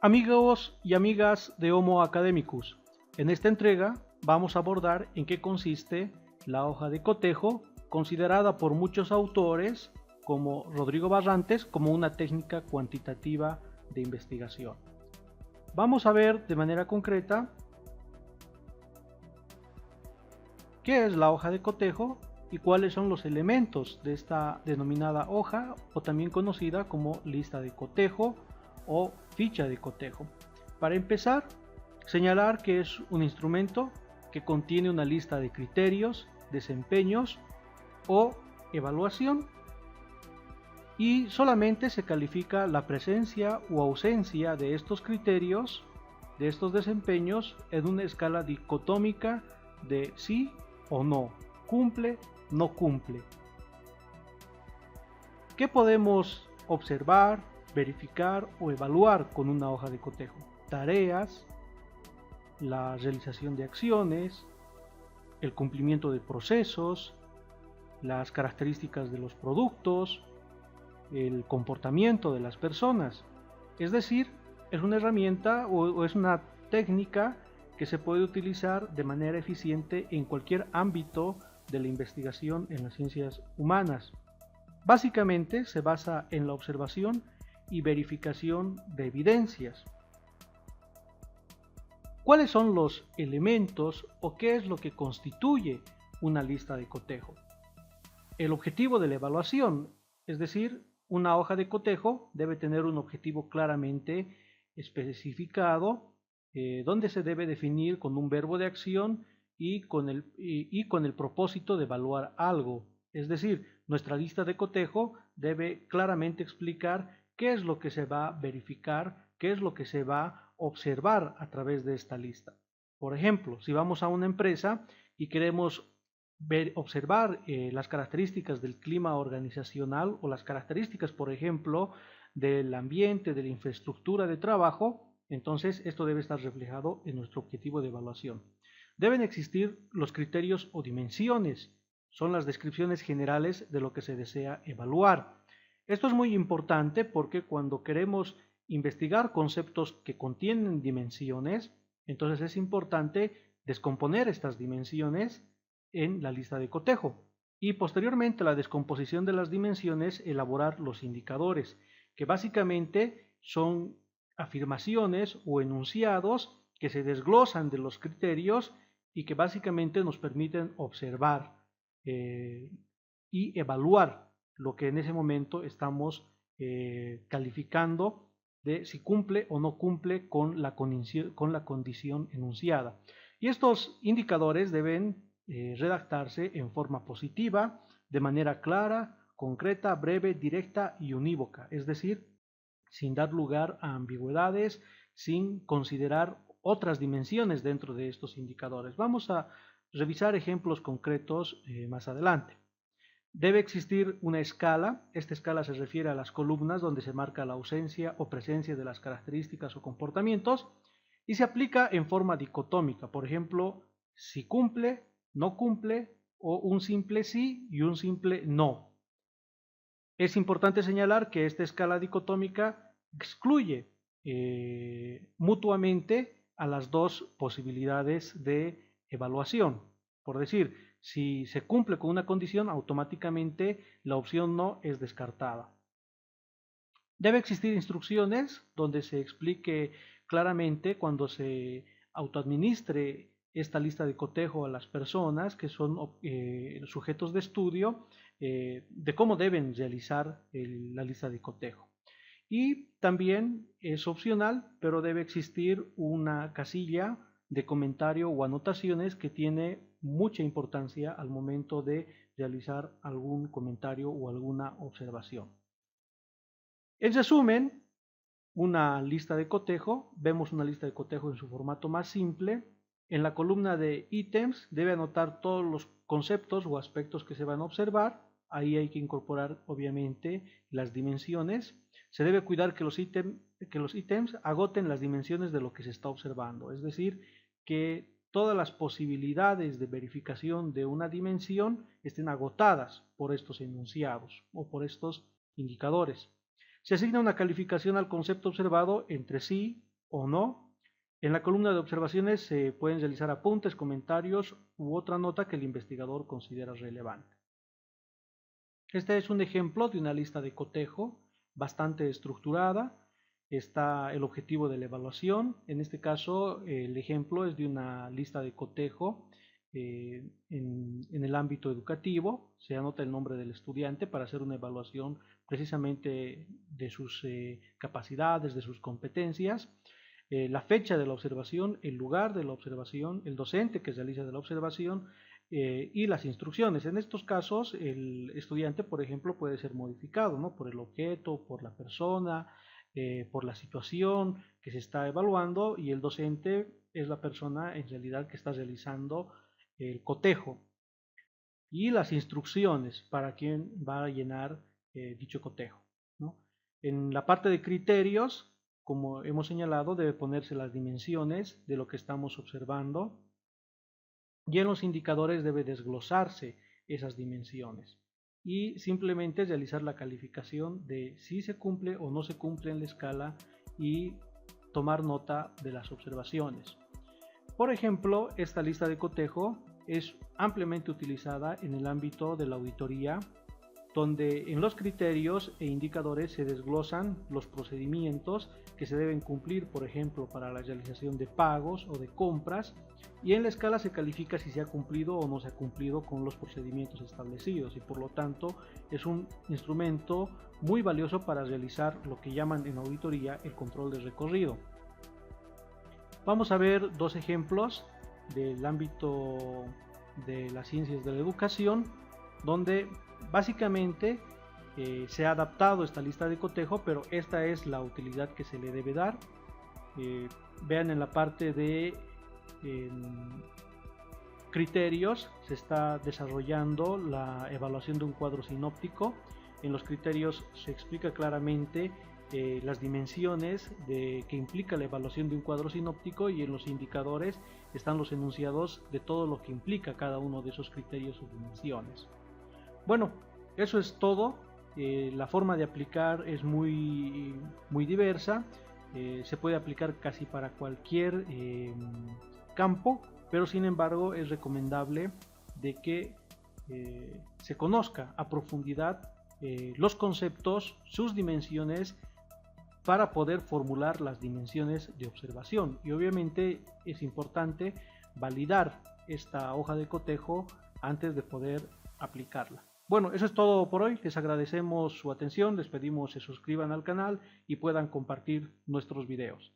Amigos y amigas de Homo Academicus, en esta entrega vamos a abordar en qué consiste la hoja de cotejo, considerada por muchos autores como Rodrigo Barrantes como una técnica cuantitativa de investigación. Vamos a ver de manera concreta qué es la hoja de cotejo y cuáles son los elementos de esta denominada hoja, o también conocida como lista de cotejo o ficha de cotejo. Para empezar, señalar que es un instrumento que contiene una lista de criterios, desempeños o evaluación, y solamente se califica la presencia o ausencia de estos criterios, de estos desempeños, en una escala dicotómica de sí o no, cumple, no cumple. ¿Qué podemos observar, verificar o evaluar con una hoja de cotejo? Tareas, la realización de acciones, el cumplimiento de procesos, las características de los productos, el comportamiento de las personas. Es decir, es una herramienta o es una técnica que se puede utilizar de manera eficiente en cualquier ámbito de la investigación en las ciencias humanas. Básicamente se basa en la observación y verificación de evidencias. ¿Cuáles son los elementos o qué es lo que constituye una lista de cotejo? El objetivo de la evaluación, es decir, una hoja de cotejo debe tener un objetivo claramente especificado, donde se debe definir con un verbo de acción y con el propósito de evaluar algo. Es decir, nuestra lista de cotejo debe claramente explicar qué es lo que se va a verificar, qué es lo que se va a observar a través de esta lista. Por ejemplo, si vamos a una empresa y queremos observar las características del clima organizacional o las características, por ejemplo, del ambiente, de la infraestructura de trabajo, entonces esto debe estar reflejado en nuestro objetivo de evaluación. Deben existir los criterios o dimensiones, son las descripciones generales de lo que se desea evaluar. Esto es muy importante porque cuando queremos investigar conceptos que contienen dimensiones, entonces es importante descomponer estas dimensiones en la lista de cotejo y posteriormente a la descomposición de las dimensiones elaborar los indicadores, que básicamente son afirmaciones o enunciados que se desglosan de los criterios y que básicamente nos permiten observar y evaluar lo que en ese momento estamos calificando de si cumple o no cumple con la condición enunciada. Y estos indicadores deben redactarse en forma positiva, de manera clara, concreta, breve, directa y unívoca, es decir, sin dar lugar a ambigüedades, sin considerar otras dimensiones dentro de estos indicadores. Vamos a revisar ejemplos concretos más adelante. Debe existir una escala. Esta escala se refiere a las columnas donde se marca la ausencia o presencia de las características o comportamientos y se aplica en forma dicotómica. Por ejemplo, si cumple, no cumple, o un simple sí y un simple no. Es importante señalar que esta escala dicotómica excluye mutuamente a las dos posibilidades de evaluación. Por decir, si se cumple con una condición, automáticamente la opción no es descartada. Debe existir instrucciones donde se explique claramente cuando se autoadministre esta lista de cotejo a las personas que son sujetos de estudio, de cómo deben realizar la lista de cotejo. Y también es opcional, pero debe existir una casilla de comentario o anotaciones que tiene mucha importancia al momento de realizar algún comentario o alguna observación. En resumen, una lista de cotejo, vemos una lista de cotejo en su formato más simple. En la columna de ítems debe anotar todos los conceptos o aspectos que se van a observar. Ahí hay que incorporar obviamente las dimensiones. Se debe cuidar que los ítems agoten las dimensiones de lo que se está observando, es decir, que todas las posibilidades de verificación de una dimensión estén agotadas por estos enunciados o por estos indicadores. Se asigna una calificación al concepto observado entre sí o no. En la columna de observaciones se pueden realizar apuntes, comentarios u otra nota que el investigador considera relevante. Este es un ejemplo de una lista de cotejo bastante estructurada. Está el objetivo de la evaluación. En este caso, el ejemplo es de una lista de cotejo en el ámbito educativo. Se anota el nombre del estudiante para hacer una evaluación precisamente de sus capacidades, de sus competencias. La fecha de la observación, el lugar de la observación, el docente que realiza de la observación y las instrucciones. En estos casos, el estudiante, por ejemplo, puede ser modificado, ¿no? Por el objeto, por la persona, por la situación que se está evaluando, y el docente es la persona en realidad que está realizando el cotejo, y las instrucciones para quien va a llenar dicho cotejo, ¿no? En la parte de criterios, como hemos señalado, debe ponerse las dimensiones de lo que estamos observando, y en los indicadores debe desglosarse esas dimensiones y simplemente realizar la calificación de si se cumple o no se cumple en la escala y tomar nota de las observaciones. Por ejemplo, esta lista de cotejo es ampliamente utilizada en el ámbito de la auditoría, donde en los criterios e indicadores se desglosan los procedimientos que se deben cumplir, por ejemplo, para la realización de pagos o de compras, y en la escala se califica si se ha cumplido o no se ha cumplido con los procedimientos establecidos, y por lo tanto es un instrumento muy valioso para realizar lo que llaman en auditoría el control de recorrido. Vamos a ver dos ejemplos del ámbito de las ciencias de la educación, donde básicamente se ha adaptado esta lista de cotejo, pero esta es la utilidad que se le debe dar. Vean en la parte de criterios, se está desarrollando la evaluación de un cuadro sinóptico. En los criterios se explica claramente las dimensiones que implica la evaluación de un cuadro sinóptico, y en los indicadores están los enunciados de todo lo que implica cada uno de esos criterios o dimensiones. Bueno, eso es todo. La forma de aplicar es muy diversa. Se puede aplicar casi para cualquier campo, pero sin embargo es recomendable de que se conozca a profundidad los conceptos, sus dimensiones, para poder formular las dimensiones de observación. Y obviamente es importante validar esta hoja de cotejo antes de poder aplicarla. Bueno, eso es todo por hoy. Les agradecemos su atención, les pedimos se suscriban al canal y puedan compartir nuestros videos.